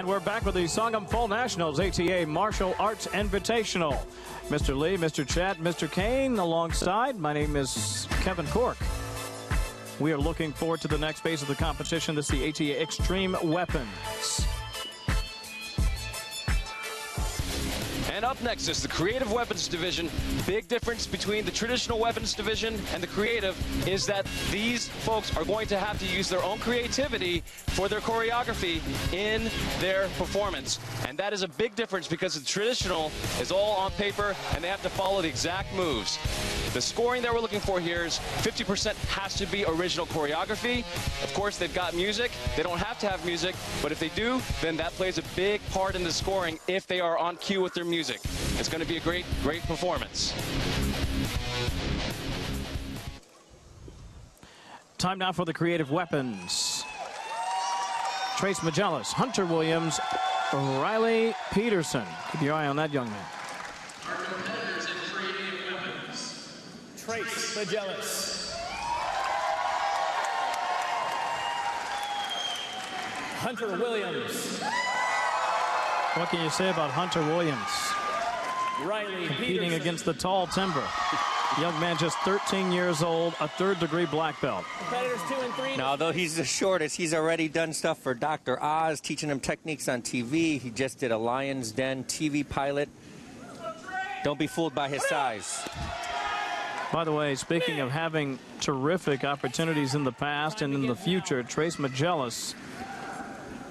And we're back with the Sangam Fall Nationals ATA Martial Arts Invitational. Mr. Lee, Mr. Chad, Mr. Kane alongside. My name is Kevin Cork. We are looking forward to the next phase of the competition. This is the ATA Extreme Weapons. And up next is the Creative Weapons Division. Big difference between the traditional weapons division and the creative is that these folks are going to have to use their own creativity for their choreography in their performance. And that is a big difference because the traditional is all on paper and they have to follow the exact moves. The scoring that we're looking for here is 50% has to be original choreography. Of course, they've got music. They don't have to have music, but if they do, then that plays a big part in the scoring if they are on cue with their music. It's going to be a great, great performance. Time now for the Creative Weapons. Trace Magellis, Hunter Williams, Riley Peterson. Keep your eye on that young man. Our competitors in Creative Weapons. Trace Magellis. Hunter Williams. What can you say about Hunter Williams? Riley Competing Peterson. against the tall timber. Young man just 13 years old, a third-degree black belt. Competitors 2 and 3. Now, although he's the shortest, he's already done stuff for Dr. Oz, teaching him techniques on TV. He just did a Lion's Den TV pilot. Don't be fooled by his size. By the way, speaking of having terrific opportunities in the past and in the future, Trace Magellis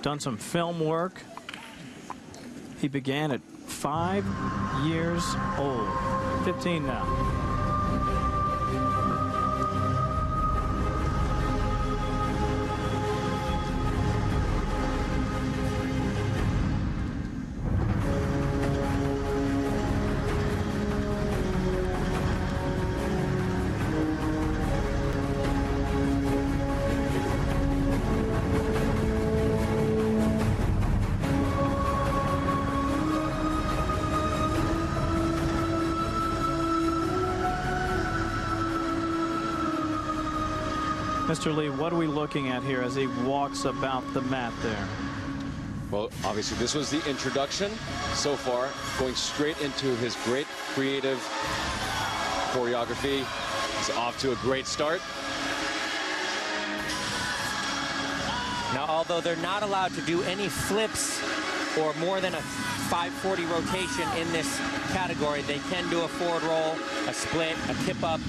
done some film work. He began at 5 years old, 15 now. Mr. Lee, what are we looking at here as he walks about the mat there? Well, obviously, this was the introduction so far, going straight into his great creative choreography. He's off to a great start. Now, although they're not allowed to do any flips or more than a 540 rotation in this category, they can do a forward roll, a split, a tip up.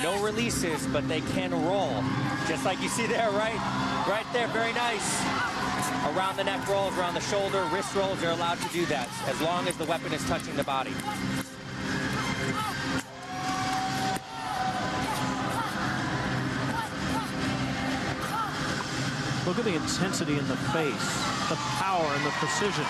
No releases, but they can roll. Just like you see there, right there, very nice. Around the neck rolls, around the shoulder, wrist rolls, they're allowed to do that as long as the weapon is touching the body. Look at the intensity in the face, the power and the precision.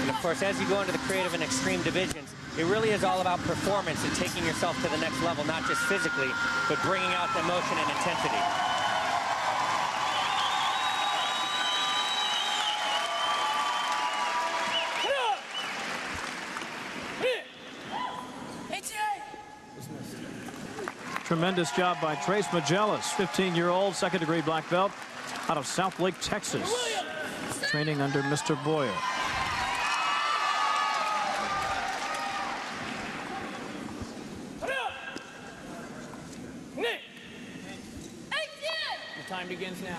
Of course, as you go into the creative and extreme divisions, it really is all about performance and taking yourself to the next level, not just physically, but bringing out the emotion and intensity. Tremendous job by Trace Magellis, 15-year-old, second-degree black belt out of South Lake, Texas, training under Mr. Boyer. The time begins now.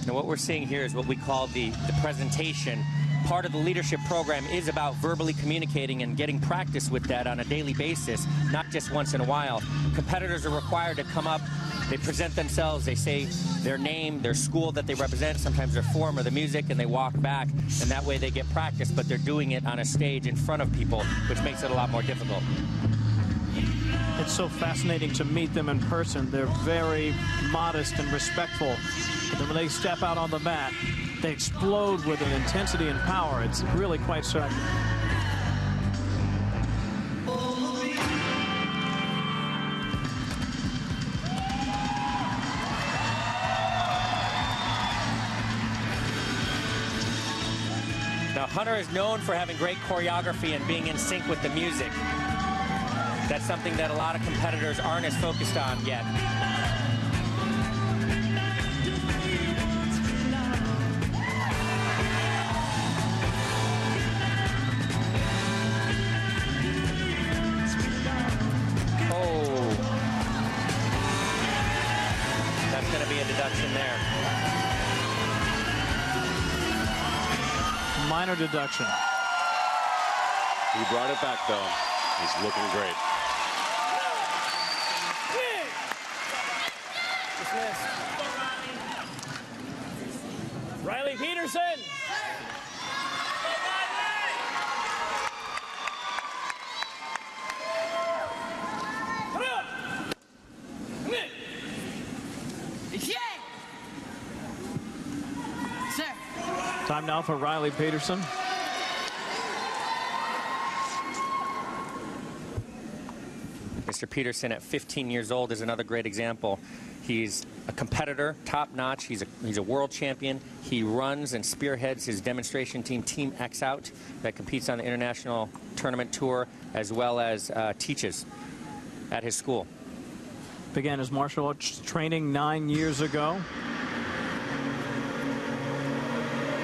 Now what we're seeing here is what we call the presentation. Part of the leadership program is about verbally communicating and getting practice with that on a daily basis, not just once in a while. Competitors are required to come up, they present themselves, they say their name, their school that they represent, sometimes their form or the music, and they walk back, and that way they get practice, but they're doing it on a stage in front of people, which makes it a lot more difficult. It's so fascinating to meet them in person. They're very modest and respectful. But then when they step out on the mat, they explode with an intensity and power. It's really quite striking. Now, Hunter is known for having great choreography and being in sync with the music. That's something that a lot of competitors aren't as focused on yet. Oh. That's going to be a deduction there. Minor deduction. He brought it back, though. He's looking great. Dismissed. Riley Peterson. Come up. Come in. Sir. Time now for Riley Peterson. Mr. Peterson at 15 years old is another great example. He's a competitor, top-notch. He's a world champion. He runs and spearheads his demonstration team, Team X Out, that competes on the international tournament tour, as well as teaches at his school. Began his martial arts training 9 years ago.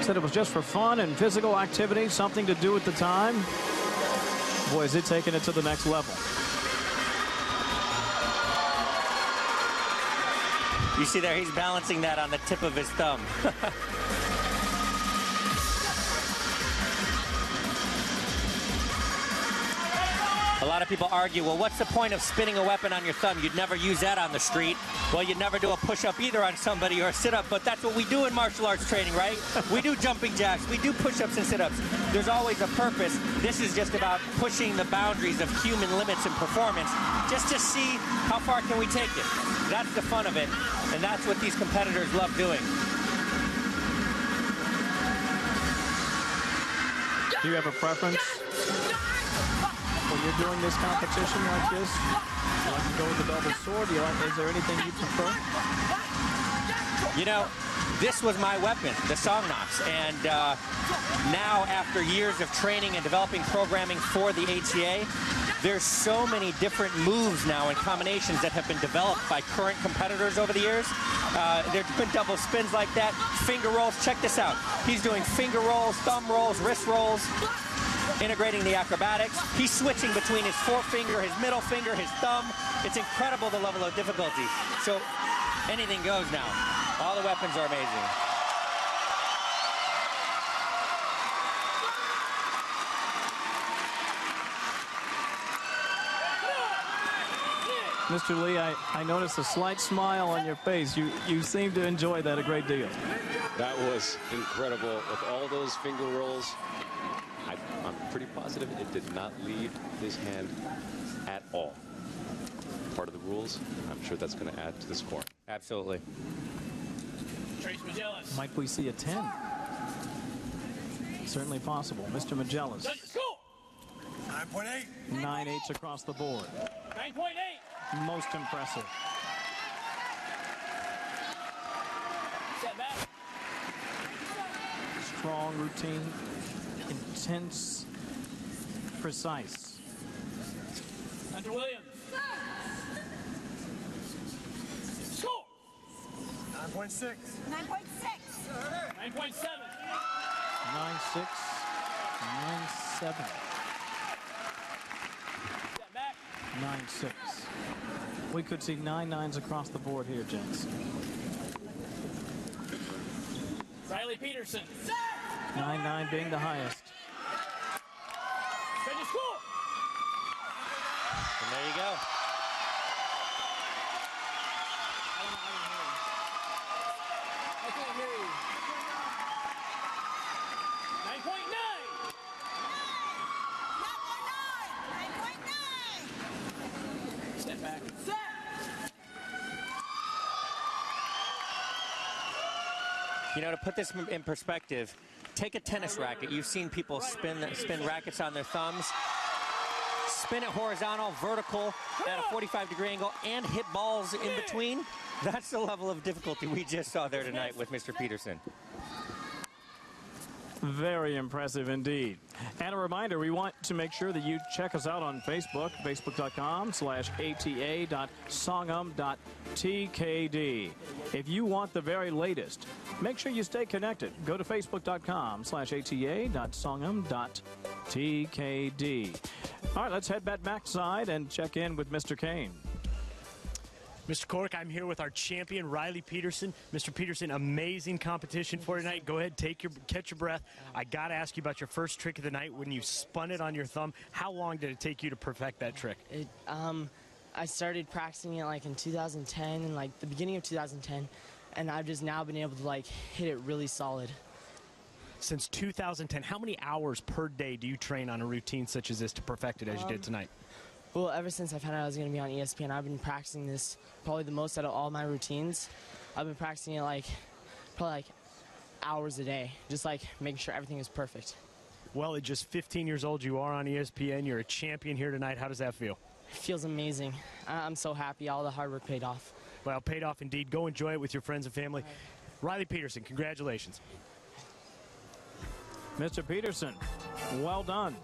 Said it was just for fun and physical activity, something to do at the time. Boy, is it taking it to the next level. You see there, he's balancing that on the tip of his thumb. A lot of people argue, well, what's the point of spinning a weapon on your thumb? You'd never use that on the street. Well, you'd never do a push-up either on somebody or a sit-up, but that's what we do in martial arts training, right? We do jumping jacks, we do push-ups and sit-ups. There's always a purpose. This is just about pushing the boundaries of human limits and performance, just to see how far can we take it. That's the fun of it, and that's what these competitors love doing. Do you have a preference when you're doing this competition like this? You like to go with the double sword? Is there anything you prefer? You know, this was my weapon, the song knocks, and now after years of training and developing programming for the ATA, there's so many different moves now and combinations that have been developed by current competitors over the years. There's been double spins like that, finger rolls. Check this out. He's doing finger rolls, thumb rolls, wrist rolls, integrating the acrobatics. He's switching between his forefinger, his middle finger, his thumb. It's incredible the level of difficulty. So anything goes now. All the weapons are amazing. Mr. Lee, I noticed a slight smile on your face. You seem to enjoy that a great deal. That was incredible with all those finger rolls. I'm pretty positive it did not leave his hand at all. Part of the rules. I'm sure that's going to add to the score. Absolutely. Trace Magellis. Might we see a 10? Certainly possible. Mr. Magellis. Go. 9.8. 9/8 across the board. 9.8. Most impressive. Step back. Strong routine. Intense. Precise. Hunter Williams. Score. 9.6. 9.7. 9/6. 9/7. Step back. 9/6. We could see 9/9s across the board here, gents. Riley Peterson. 9/9 being the highest. Finish score. And there you go. I can't hear you. 9.9. 9.9. Step back. You know, to put this in perspective, take a tennis racket. You've seen people spin rackets on their thumbs. Spin it horizontal, vertical, at a 45-degree angle, and hit balls in between. That's the level of difficulty we just saw there tonight with Mr. Peterson. Very impressive indeed. And a reminder, we want to make sure that you check us out on Facebook, facebook.com/ata.songam.tkd. If you want the very latest, make sure you stay connected. Go to facebook.com/ata.songam.tkd. All right, let's head back backside and check in with Mr. Kane. Mr. Cork, I'm here with our champion, Riley Peterson. Mr. Peterson, amazing competition for tonight. Go ahead, catch your breath. I got to ask you about your first trick of the night when you spun it on your thumb. How long did it take you to perfect that trick? I started practicing it like in 2010 and like the beginning of 2010, and I've just now been able to like hit it really solid. Since 2010, how many hours per day do you train on a routine such as this to perfect it as you did tonight? Well, ever since I found out I was going to be on ESPN, I've been practicing this probably the most out of all my routines. I've been practicing it probably hours a day, just like making sure everything is perfect. Well, at just 15 years old, you are on ESPN. You're a champion here tonight. How does that feel? It feels amazing. I'm so happy. All the hard work paid off. Well, paid off indeed. Go enjoy it with your friends and family. Riley Peterson, congratulations. Mr. Peterson, well done.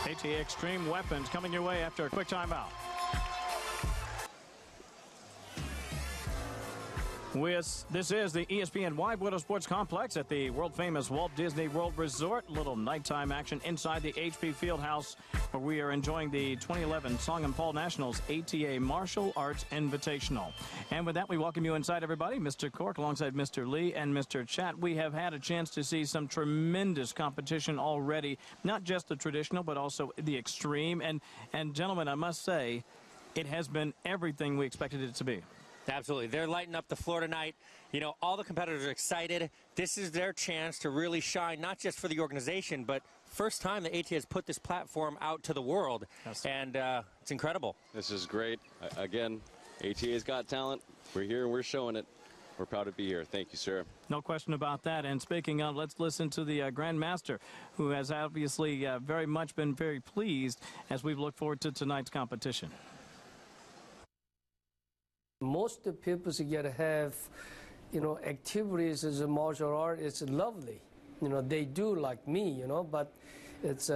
ATA Extreme Weapons coming your way after a quick timeout. This is the ESPN Wide Widow Sports Complex at the world-famous Walt Disney World Resort. Little nighttime action inside the HP Fieldhouse, where we are enjoying the 2011 Song and Paul Nationals ATA Martial Arts Invitational. And with that, we welcome you inside, everybody. Mr. Cork alongside Mr. Lee and Mr. Chat. We have had a chance to see some tremendous competition already, not just the traditional, but also the extreme. And gentlemen, I must say, it has been everything we expected it to be. Absolutely. They're lighting up the floor tonight. You know, all the competitors are excited. This is their chance to really shine, not just for the organization, but first time the ATA has put this platform out to the world. Yes. And it's incredible. This is great. Again, ATA's got talent. We're here and we're showing it. We're proud to be here. Thank you, sir. No question about that. And speaking of, let's listen to the Grandmaster, who has obviously very much been very pleased as we've looked forward to tonight's competition. Most of the people get to have, activities as a martial art. It's lovely. They do like me, but it's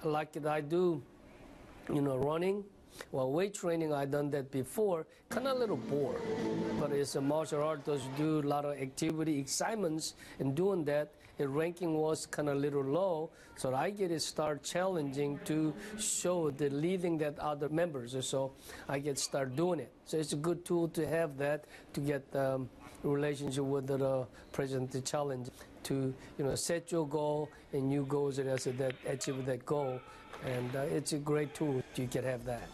like I do, running. Well, weight training, I done that before, kind of a little bored. But it's a martial art, does do a lot of activity, excitements in doing that. The ranking was kind of a little low, so I get to start challenging to show the leading that other members, so I get start doing it. So it's a good tool to have that, to get relationship with the president, the challenge, to set your goal and you go that achieve that goal, and it's a great tool. You can have that.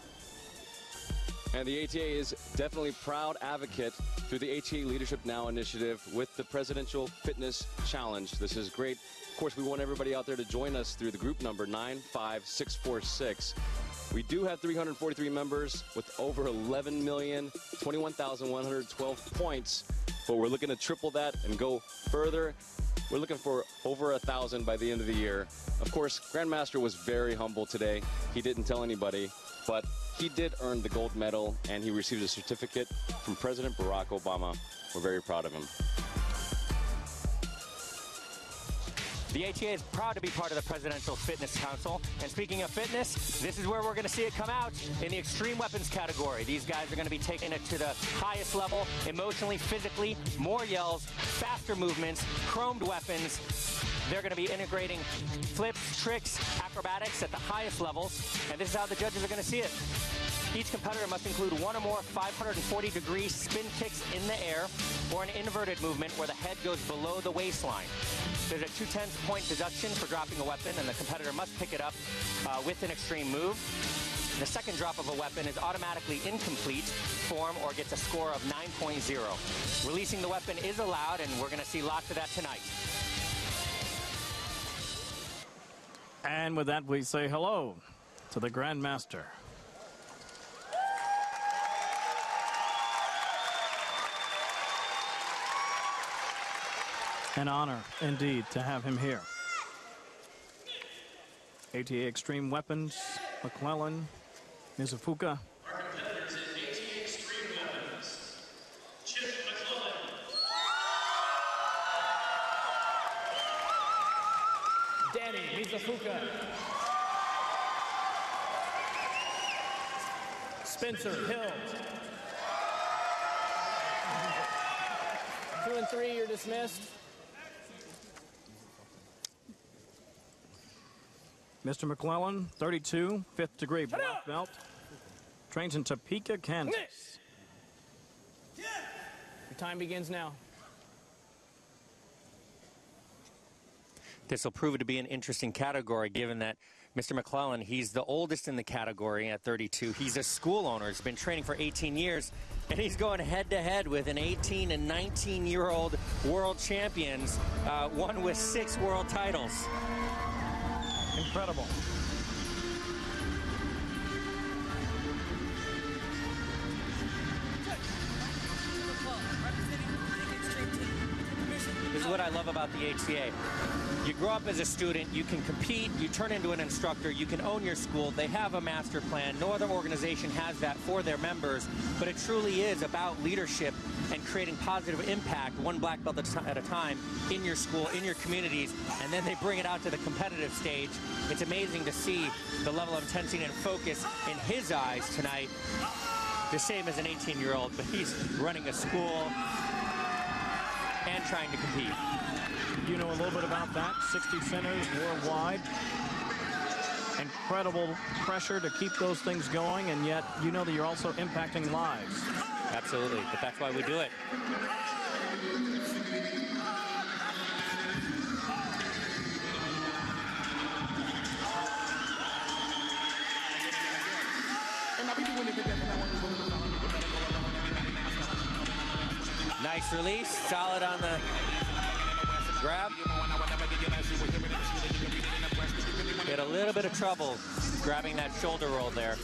And the ATA is definitely a proud advocate through the ATA Leadership Now initiative with the Presidential Fitness Challenge. This is great. Of course, we want everybody out there to join us through the group number 95646. We do have 343 members with over 11,021,112 points, but we're looking to triple that and go further. We're looking for over 1,000 by the end of the year. Of course, Grandmaster was very humble today. He didn't tell anybody, but he did earn the gold medal, and he received a certificate from President Barack Obama. We're very proud of him. The ATA is proud to be part of the Presidential Fitness Council. And speaking of fitness, this is where we're going to see it come out in the extreme weapons category. These guys are going to be taking it to the highest level, emotionally, physically, more yells, faster movements, chromed weapons. They're going to be integrating flips, tricks, acrobatics at the highest levels. And this is how the judges are going to see it. Each competitor must include one or more 540-degree spin kicks in the air or an inverted movement where the head goes below the waistline. There's a 2/10 point deduction for dropping a weapon, and the competitor must pick it up with an extreme move. The second drop of a weapon is automatically incomplete form or gets a score of 9.0. Releasing the weapon is allowed, and we're going to see lots of that tonight. And with that, we say hello to the Grandmaster. An honor, indeed, to have him here. ATA Extreme Weapons, McClellan, Mizuka. Our competitors in ATA Extreme Weapons, Chip McClellan. Mizuka. Spencer Hill. 2 and 3, you're dismissed. Mr. McClellan, 32, 5th degree black belt. Trains in Topeka, Kansas. Your time begins now. This will prove to be an interesting category, given that Mr. McClellan, he's the oldest in the category at 32. He's a school owner. He's been training for 18 years, and he's going head-to-head with an 18 and 19-year-old world champions, one with 6 world titles. Incredible. This is what I love about the HCA. You grow up as a student, you can compete, you turn into an instructor, you can own your school. They have a master plan. No other organization has that for their members, but it truly is about leadership and creating positive impact, one black belt at a time, in your school, in your communities, and then they bring it out to the competitive stage. It's amazing to see the level of intensity and focus in his eyes tonight. The same as an 18-year-old, but he's running a school and trying to compete. You know a little bit about that. 60 centers worldwide. Incredible pressure to keep those things going, and yet you know that you're also impacting lives. Absolutely, but that's why we do it. Nice release, solid on the grab. Had a little bit of trouble grabbing that shoulder roll there.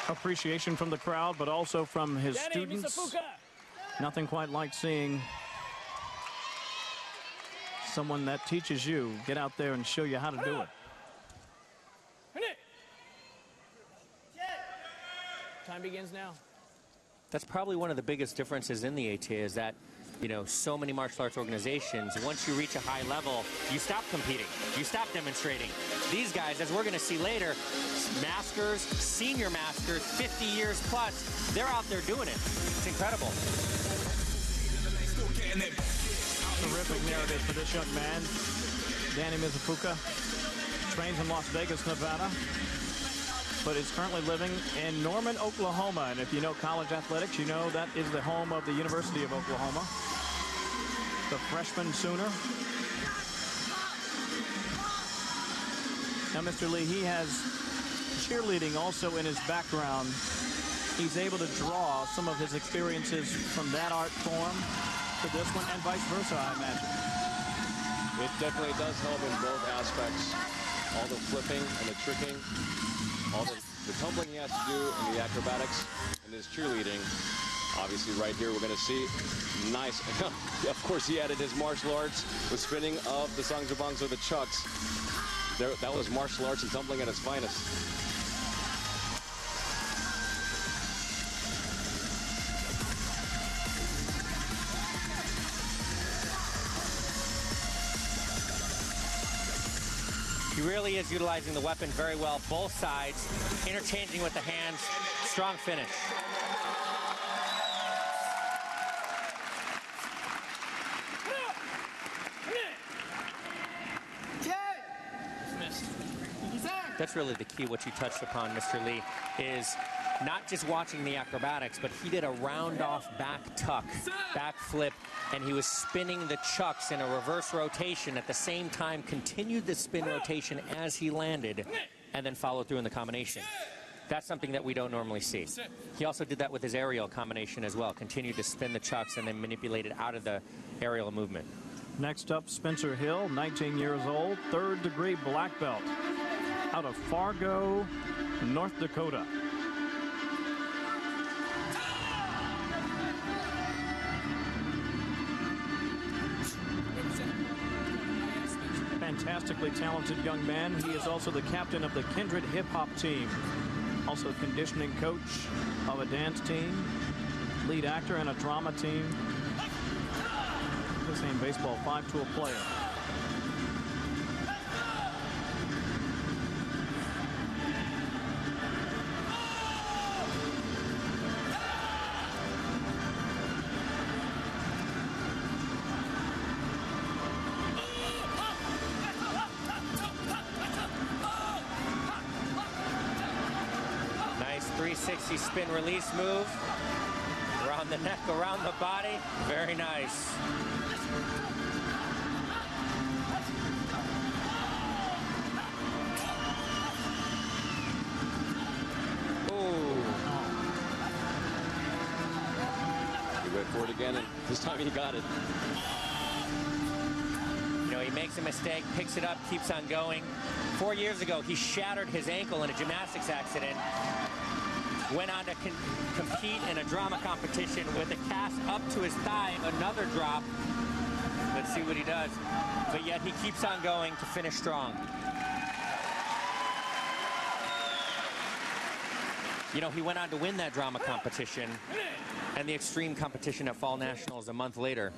Appreciation from the crowd, but also from his students. Mizuka. Nothing quite like seeing someone that teaches you get out there and show you how to do it. Time begins now. That's probably one of the biggest differences in the ATA is that, you know, so many martial arts organizations, once you reach a high level, you stop competing, you stop demonstrating. These guys, as we're going to see later, masters, senior masters, 50 years plus, they're out there doing it. It's incredible. Terrific narrative for this young man. Danny Mizuka trains in Las Vegas, Nevada, but is currently living in Norman, Oklahoma. And if you know college athletics, you know that is the home of the University of Oklahoma. The freshman Sooner. Now, Mr. Lee, he has cheerleading also in his background. He's able to draw some of his experiences from that art form to this one, and vice versa, I imagine. It definitely does help in both aspects. All the flipping and the tricking, all the tumbling he has to do, and the acrobatics, and his cheerleading. Obviously, right here, we're going to see nice. Of course, he added his martial arts with spinning of the sangjabangs or the chucks. That was martial arts and tumbling at its finest. He really is utilizing the weapon very well, both sides, interchanging with the hands, strong finish. That's really the key, what you touched upon, Mr. Lee, is not just watching the acrobatics, but he did a round-off back tuck, back flip, and he was spinning the chucks in a reverse rotation at the same time, continued the spin rotation as he landed, and then followed through in the combination. That's something that we don't normally see. He also did that with his aerial combination as well, continued to spin the chucks and then manipulate it out of the aerial movement. Next up, Spencer Hill, 19 years old, 3rd degree black belt, out of Fargo, North Dakota. fantastically talented young man. He is also the captain of the Kindred hip hop team, also conditioning coach of a dance team, lead actor in a drama team. The same baseball 5-tool player. Nice 360 spin release move. Around the neck, around the body. Very nice. He went for it again, and this time he got it. You know, he makes a mistake, picks it up, keeps on going. 4 years ago, he shattered his ankle in a gymnastics accident. Went on to compete in a drama competition with a cast up to his thigh, another drop. Let's see what he does. But yet he keeps on going to finish strong. You know, he went on to win that drama competition and the extreme competition at Fall Nationals a month later.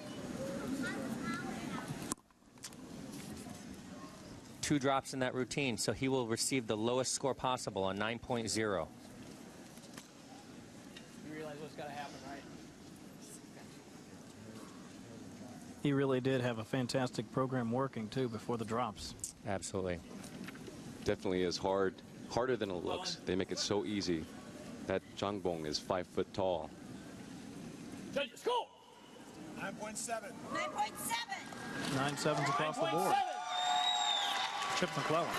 2 drops in that routine, so he will receive the lowest score possible, a 9.0. You realize what's got to happen, right? He really did have a fantastic program working, too, before the drops. Absolutely. Definitely is harder than it looks. They make it so easy. That Jangbong is 5 foot tall. Judges, score! 9.7. 9.7. 9 sevens across the board. Chip McClellan.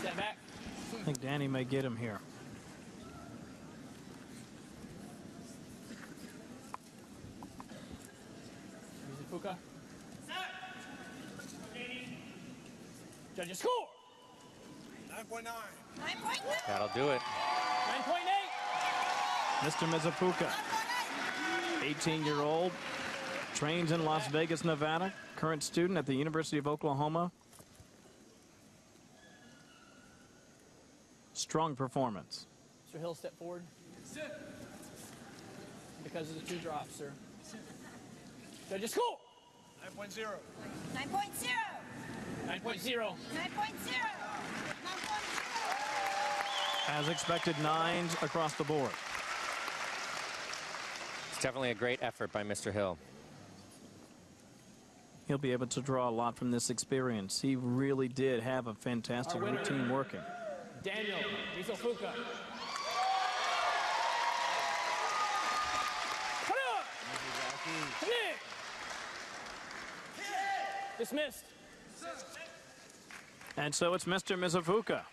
Step back. I think Danny may get him here. Mizuka. Judges, score! 9.9. 9.9. That'll do it. 9.8. Mr. Mizuka, 18-year-old, trains in Las Vegas, Nevada, current student at the University of Oklahoma. Strong performance. Mr. Hill, step forward. Because of the 2 drops, sir. Judges, score! 9.0. 9.0. 9.0. 9.0. 9.0. As expected, 9s across the board. It's definitely a great effort by Mr. Hill. He'll be able to draw a lot from this experience. He really did have a fantastic routine working. Daniel Mizuka. Dismissed. And so it's Mr. Mizuka.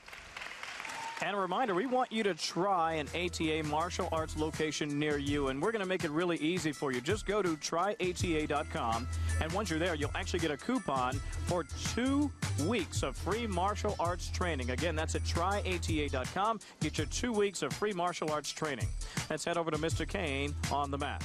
And a reminder, we want you to try an ATA martial arts location near you, and we're going to make it really easy for you. Just go to tryata.com, and once you're there, you'll actually get a coupon for 2 weeks of free martial arts training. Again, that's at tryata.com. Get your 2 weeks of free martial arts training. Let's head over to Mr. Kane on the mat.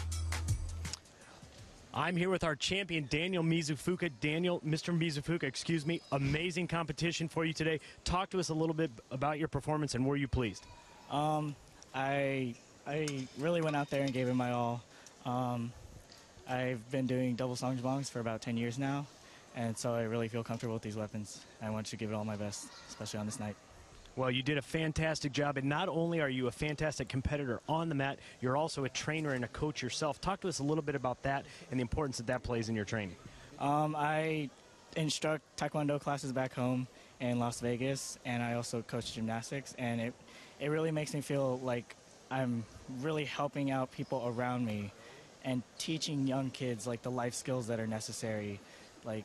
I'm here with our champion, Daniel Mizuka. Mr. Mizuka, excuse me. Amazing competition for you today. Talk to us a little bit about your performance, and were you pleased? I really went out there and gave it my all. I've been doing double songs bongs for about 10 years now, and so I really feel comfortable with these weapons. I want to give it all my best, especially on this night. Well, you did a fantastic job, and not only are you a fantastic competitor on the mat, you're also a trainer and a coach yourself. Talk to us a little bit about that and the importance that plays in your training. I instruct Taekwondo classes back home in Las Vegas, and I also coach gymnastics, and it really makes me feel like I'm really helping out people around me and teaching young kids like the life skills that are necessary. Like,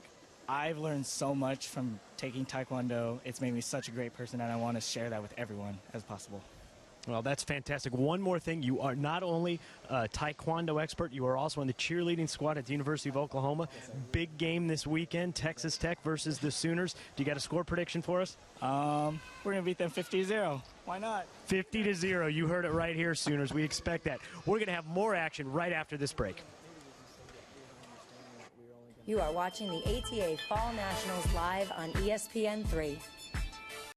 I've learned so much from taking Taekwondo. It's made me such a great person, and I want to share that with everyone as possible. Well, that's fantastic. One more thing, you are not only a Taekwondo expert, you are also on the cheerleading squad at the University of Oklahoma. Big game this weekend, Texas Tech versus the Sooners. Do you got a score prediction for us? We're going to beat them 50-0. Why not? 50-0. You heard it right here, Sooners. We expect that. We're going to have more action right after this break. You are watching the ATA Fall Nationals live on ESPN3.